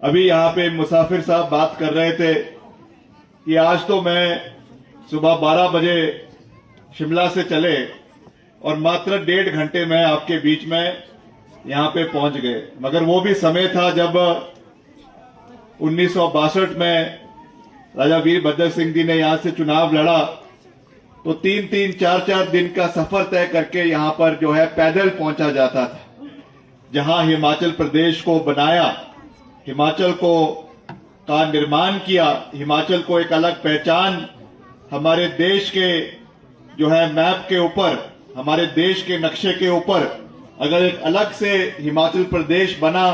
अभी यहाँ पे मुसाफिर साहब बात कर रहे थे कि आज तो मैं सुबह 12 बजे शिमला से चले और मात्र 1.5 घंटे में आपके बीच में यहाँ पे पहुंच गए। मगर वो भी समय था जब 1962 में राजा वीरभद्र सिंह जी ने यहाँ से चुनाव लड़ा तो 3-3, 4-4 दिन का सफर तय करके यहाँ पर जो है पैदल पहुंचा जाता था। जहां हिमाचल प्रदेश को बनाया, हिमाचल को का निर्माण किया, हिमाचल को एक अलग पहचान हमारे देश के जो है मैप के ऊपर, हमारे देश के नक्शे के ऊपर अगर एक अलग से हिमाचल प्रदेश बना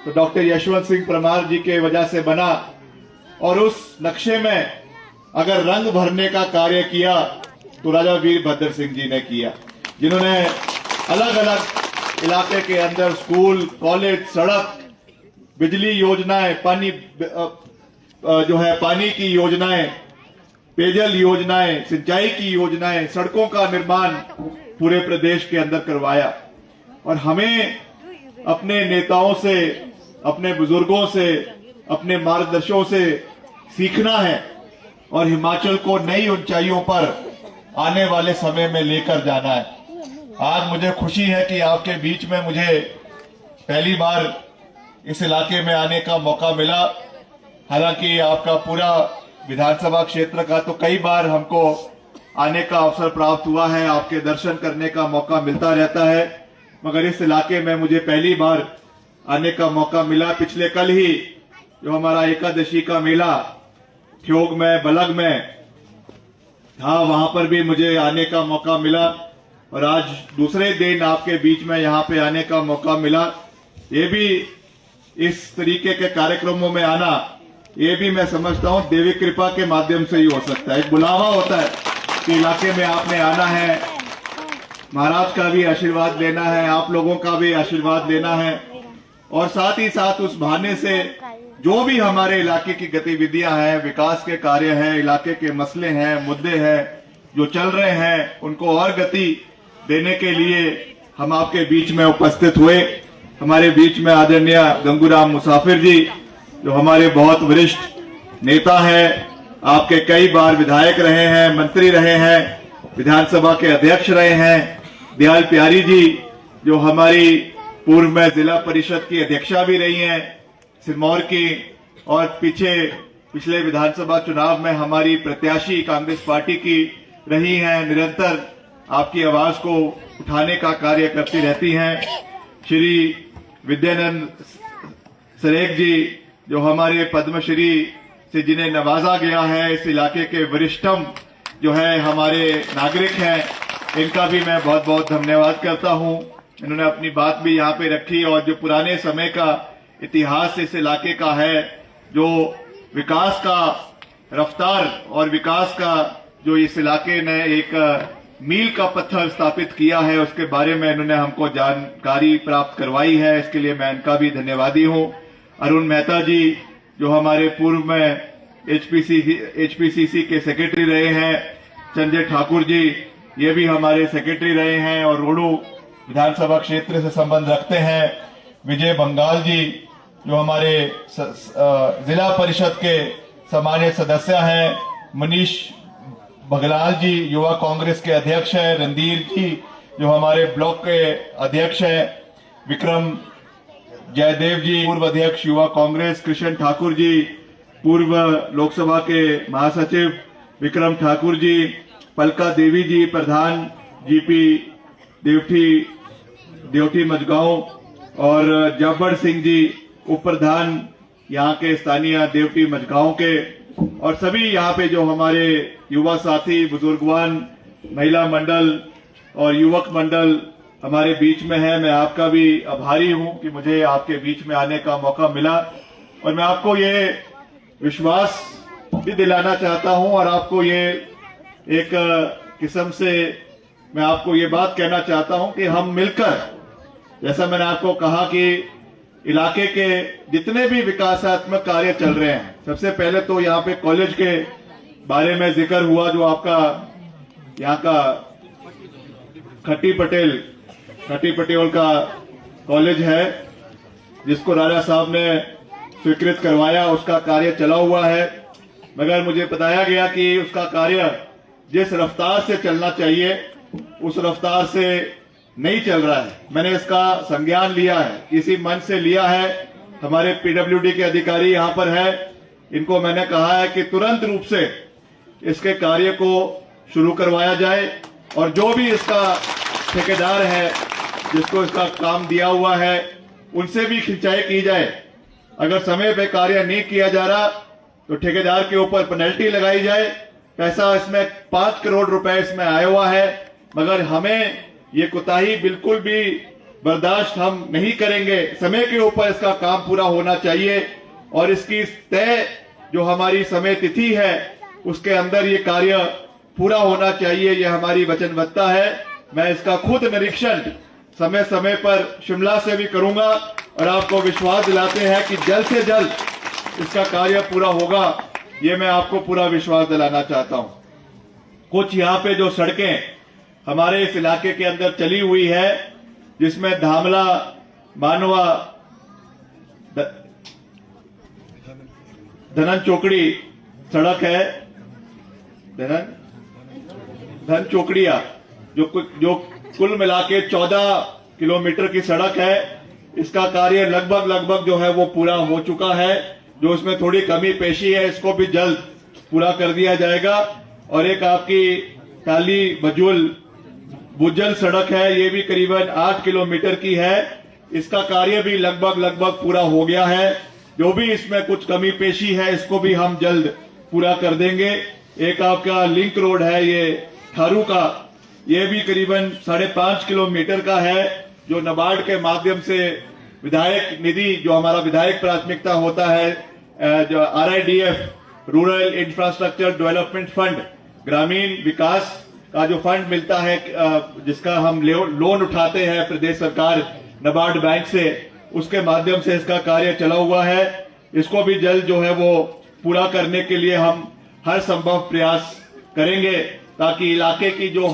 तो डॉक्टर यशवंत सिंह परमार जी के वजह से बना। और उस नक्शे में अगर रंग भरने का कार्य किया तो राजा वीरभद्र सिंह जी ने किया, जिन्होंने अलग अलग इलाके के अंदर स्कूल, कॉलेज, सड़क, बिजली योजनाएं, पानी जो है पानी की योजनाएं, पेयजल योजनाएं, सिंचाई की योजनाएं, सड़कों का निर्माण पूरे प्रदेश के अंदर करवाया। और हमें अपने नेताओं से, अपने बुजुर्गों से, अपने मार्गदर्शकों से सीखना है और हिमाचल को नई ऊंचाइयों पर आने वाले समय में लेकर जाना है। आज मुझे खुशी है कि आपके बीच में मुझे पहली बार इस इलाके में आने का मौका मिला। हालांकि आपका पूरा विधानसभा क्षेत्र का तो कई बार हमको आने का अवसर प्राप्त हुआ है, आपके दर्शन करने का मौका मिलता रहता है, मगर इस इलाके में मुझे पहली बार आने का मौका मिला। पिछले कल ही जो हमारा एकादशी का मेला ठियोग में, बलग में था, वहां पर भी मुझे आने का मौका मिला और आज दूसरे दिन आपके बीच में यहाँ पे आने का मौका मिला। ये भी इस तरीके के कार्यक्रमों में आना, ये भी मैं समझता हूँ देवी कृपा के माध्यम से ही हो सकता है। एक बुलावा होता है कि इलाके में आपने आना है, महाराज का भी आशीर्वाद लेना है, आप लोगों का भी आशीर्वाद लेना है और साथ ही साथ उस बहाने से जो भी हमारे इलाके की गतिविधियां हैं, विकास के कार्य हैं, इलाके के मसले हैं, मुद्दे हैं जो चल रहे हैं, उनको और गति देने के लिए हम आपके बीच में उपस्थित हुए। हमारे बीच में आदरणीय गंगूराम मुसाफिर जी जो हमारे बहुत वरिष्ठ नेता हैं, आपके कई बार विधायक रहे हैं, मंत्री रहे हैं, विधानसभा के अध्यक्ष रहे हैं। दयाल प्यारी जी जो हमारी पूर्व में जिला परिषद की अध्यक्षा भी रही हैं सिरमौर की, और पिछले विधानसभा चुनाव में हमारी प्रत्याशी कांग्रेस पार्टी की रही हैं, निरंतर आपकी आवाज को उठाने का कार्य करती रहती हैं। श्री विद्यानंद सरेख जी जो हमारे पद्मश्री से जिन्हें नवाजा गया है, इस इलाके के वरिष्ठतम जो है हमारे नागरिक हैं, इनका भी मैं बहुत बहुत धन्यवाद करता हूं। इन्होंने अपनी बात भी यहाँ पे रखी और जो पुराने समय का इतिहास इस इलाके का है, जो विकास का रफ्तार और विकास का जो इस इलाके ने एक मील का पत्थर स्थापित किया है, उसके बारे में इन्होंने हमको जानकारी प्राप्त करवाई है। इसके लिए मैं इनका भी धन्यवादी हूँ। अरुण मेहता जी जो हमारे पूर्व में एचपीसीसी के सेक्रेटरी रहे हैं, संजय ठाकुर जी ये भी हमारे सेक्रेटरी रहे हैं और रोडू विधानसभा क्षेत्र से संबंध रखते हैं। विजय बंगाल जी जो हमारे जिला परिषद के सामान्य सदस्य हैं, मनीष बगलाल जी युवा कांग्रेस के अध्यक्ष हैं, रणधीर जी जो हमारे ब्लॉक के अध्यक्ष हैं, विक्रम जयदेव जी पूर्व अध्यक्ष युवा कांग्रेस, कृष्ण ठाकुर जी पूर्व लोकसभा के महासचिव, विक्रम ठाकुर जी, पलका देवी जी प्रधान जीपी देवठी मजगांव और जब्बर सिंह जी उप प्रधान यहाँ के स्थानीय देवटी मजगांव के, और सभी यहाँ पे जो हमारे युवा साथी, बुजुर्गवान, महिला मंडल और युवक मंडल हमारे बीच में है। मैं आपका भी आभारी हूं कि मुझे आपके बीच में आने का मौका मिला और मैं आपको ये विश्वास भी दिलाना चाहता हूं और आपको ये एक किस्म से मैं आपको ये बात कहना चाहता हूं कि हम मिलकर, जैसा मैंने आपको कहा कि इलाके के जितने भी विकासात्मक कार्य चल रहे हैं, सबसे पहले तो यहाँ पे कॉलेज के बारे में जिक्र हुआ जो आपका यहाँ का खट्टी पटेल का कॉलेज है, जिसको राजा साहब ने स्वीकृत करवाया, उसका कार्य चला हुआ है। मगर मुझे बताया गया कि उसका कार्य जिस रफ्तार से चलना चाहिए उस रफ्तार से नहीं चल रहा है। मैंने इसका संज्ञान लिया है, इसी मन से लिया है। हमारे पीडब्ल्यूडी के अधिकारी यहाँ पर है, इनको मैंने कहा है कि तुरंत रूप से इसके कार्य को शुरू करवाया जाए और जो भी इसका ठेकेदार है जिसको इसका काम दिया हुआ है उनसे भी खिंचाई की जाए। अगर समय पे कार्य नहीं किया जा रहा तो ठेकेदार के ऊपर पेनल्टी लगाई जाए। पैसा इसमें 5 करोड़ रुपए इसमें आया हुआ है, मगर हमें ये कोताही बिल्कुल भी बर्दाश्त हम नहीं करेंगे। समय के ऊपर इसका काम पूरा होना चाहिए और इसकी तय जो हमारी समय तिथि है उसके अंदर ये कार्य पूरा होना चाहिए, ये हमारी वचनबद्धता है। मैं इसका खुद निरीक्षण समय समय पर शिमला से भी करूंगा और आपको विश्वास दिलाते हैं कि जल्द से जल्द इसका कार्य पूरा होगा, ये मैं आपको पूरा विश्वास दिलाना चाहता हूं। कुछ यहाँ पे जो सड़कें हमारे इस इलाके के अंदर चली हुई है, जिसमें धामला मानवा धनन चोकड़ी सड़क है, धन चोकड़िया जो कुल मिला के 14 किलोमीटर की सड़क है, इसका कार्य लगभग जो है वो पूरा हो चुका है। जो इसमें थोड़ी कमी पेशी है इसको भी जल्द पूरा कर दिया जाएगा। और एक आपकी काली बुजल सड़क है, ये भी करीबन 8 किलोमीटर की है, इसका कार्य भी लगभग पूरा हो गया है। जो भी इसमें कुछ कमी पेशी है इसको भी हम जल्द पूरा कर देंगे। एक आपका लिंक रोड है ये थारू का, ये भी करीबन 5.5 किलोमीटर का है, जो नाबार्ड के माध्यम से विधायक निधि जो हमारा विधायक प्राथमिकता होता है, जो RIDF rural infrastructure development fund ग्रामीण विकास का जो फंड मिलता है, जिसका हम लोन उठाते हैं प्रदेश सरकार नाबार्ड बैंक से, उसके माध्यम से इसका कार्य चला हुआ है। इसको भी जल्द जो है वो पूरा करने के लिए हम हर संभव प्रयास करेंगे ताकि इलाके की जो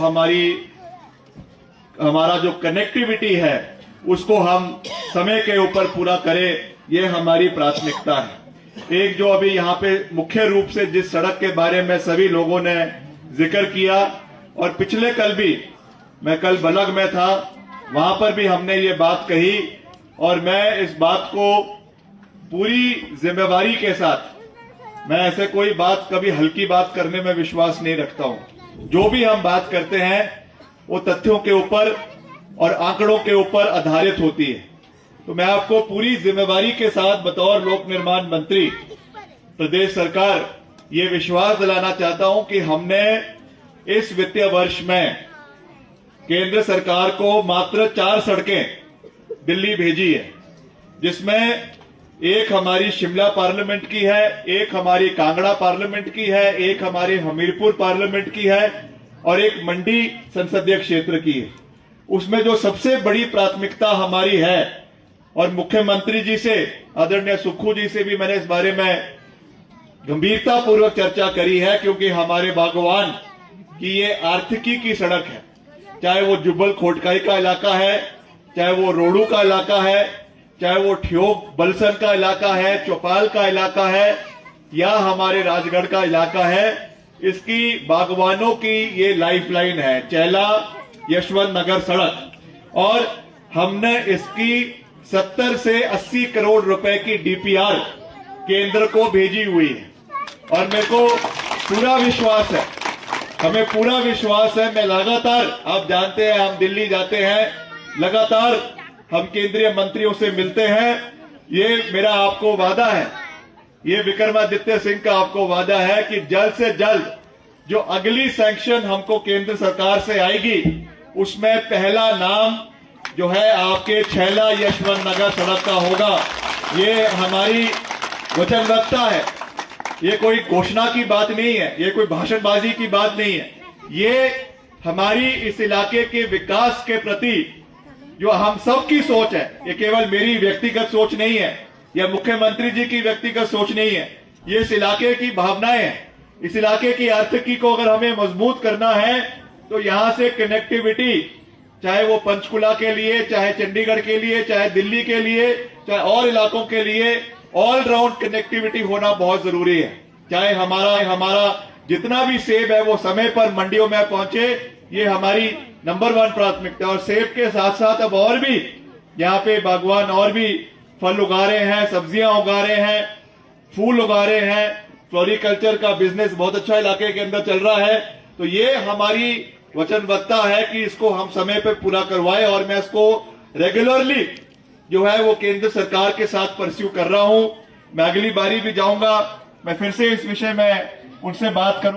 हमारा जो कनेक्टिविटी है उसको हम समय के ऊपर पूरा करें, ये हमारी प्राथमिकता है। एक जो अभी यहाँ पे मुख्य रूप से जिस सड़क के बारे में सभी लोगों ने जिक्र किया, और पिछले कल भी मैं कल बलग में था, वहां पर भी हमने ये बात कही और मैं इस बात को पूरी जिम्मेवारी के साथ, मैं ऐसे कोई बात कभी हल्की बात करने में विश्वास नहीं रखता हूं। जो भी हम बात करते हैं वो तथ्यों के ऊपर और आंकड़ों के ऊपर आधारित होती है। तो मैं आपको पूरी जिम्मेवारी के साथ बतौर लोक निर्माण मंत्री प्रदेश सरकार ये विश्वास दिलाना चाहता हूं कि हमने इस वित्तीय वर्ष में केंद्र सरकार को मात्र 4 सड़कें दिल्ली भेजी है, जिसमें एक हमारी शिमला पार्लियामेंट की है, एक हमारी कांगड़ा पार्लियामेंट की है, एक हमारी हमीरपुर पार्लियामेंट की है और एक मंडी संसदीय क्षेत्र की है। उसमें जो सबसे बड़ी प्राथमिकता हमारी है, और मुख्यमंत्री जी से आदरणीय सुक्खू जी से भी मैंने इस बारे में गंभीरता पूर्वक चर्चा करी है, क्योंकि हमारे बागवान की ये आर्थिकी की सड़क है। चाहे वो जुब्बल खोटकाई का इलाका है, चाहे वो रोडू का इलाका है, चाहे वो ठियोग बलसन का इलाका है, चौपाल का इलाका है या हमारे राजगढ़ का इलाका है, इसकी बागवानों की ये लाइफलाइन है, चैला यशवंत नगर सड़क। और हमने इसकी 70 से 80 करोड़ रुपए की DPR केंद्र को भेजी हुई है और मेरे को पूरा विश्वास है, हमें पूरा विश्वास है। मैं लगातार, आप जानते हैं हम दिल्ली जाते हैं, लगातार हम केंद्रीय मंत्रियों से मिलते हैं। ये मेरा आपको वादा है, ये विक्रमादित्य सिंह का आपको वादा है कि जल्द से जल्द जो अगली सैंक्शन हमको केंद्र सरकार से आएगी उसमें पहला नाम जो है आपके छैला यशवंत नगर सड़क का होगा। ये हमारी वचनबद्धता है, ये कोई घोषणा की बात नहीं है, ये कोई भाषणबाजी की बात नहीं है। ये हमारी इस इलाके के विकास के प्रति जो हम सबकी सोच है, ये केवल मेरी व्यक्तिगत सोच नहीं है, यह मुख्यमंत्री जी की व्यक्तिगत सोच नहीं है, ये इस इलाके की भावनाएं हैं। इस इलाके की आर्थिकी को अगर हमें मजबूत करना है तो यहां से कनेक्टिविटी, चाहे वो पंचकुला के लिए, चाहे चंडीगढ़ के लिए, चाहे दिल्ली के लिए, चाहे और इलाकों के लिए, ऑलराउंड कनेक्टिविटी होना बहुत जरूरी है। चाहे हमारा जितना भी सेब है वो समय पर मंडियों में पहुंचे, ये हमारी नंबर 1 प्राथमिकता। और सेब के साथ साथ अब और भी यहाँ पे बागवान और भी फल उगा रहे हैं, सब्जियां उगा रहे हैं, फूल उगा रहे हैं। फ्लोरिकल्चर का बिजनेस बहुत अच्छा इलाके के अंदर चल रहा है। तो ये हमारी वचनबद्धता है कि इसको हम समय पे पूरा करवाएं, और मैं इसको रेगुलरली जो है वो केंद्र सरकार के साथ परस्यू कर रहा हूं। मैं अगली बारी भी जाऊंगा, मैं फिर से इस विषय में उनसे बात करूं।